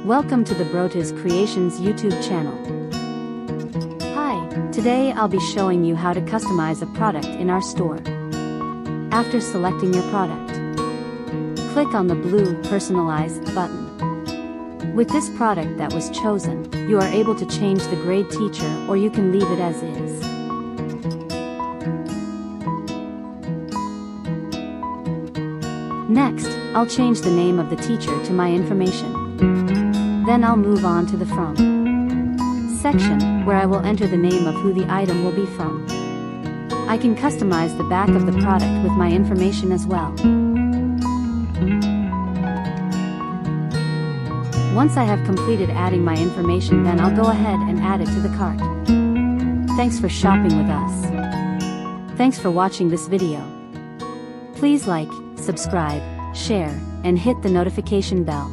Welcome to the Brota's Creations YouTube channel. Hi, today I'll be showing you how to customize a product in our store. After selecting your product, click on the blue Personalize button. With this product that was chosen, you are able to change the grade teacher or you can leave it as is. Next, I'll change the name of the teacher to my information. Then I'll move on to the From section, where I will enter the name of who the item will be from. I can customize the back of the product with my information as well. Once I have completed adding my information, then I'll go ahead and add it to the cart. Thanks for shopping with us. Thanks for watching this video. Please like, subscribe, share, and hit the notification bell.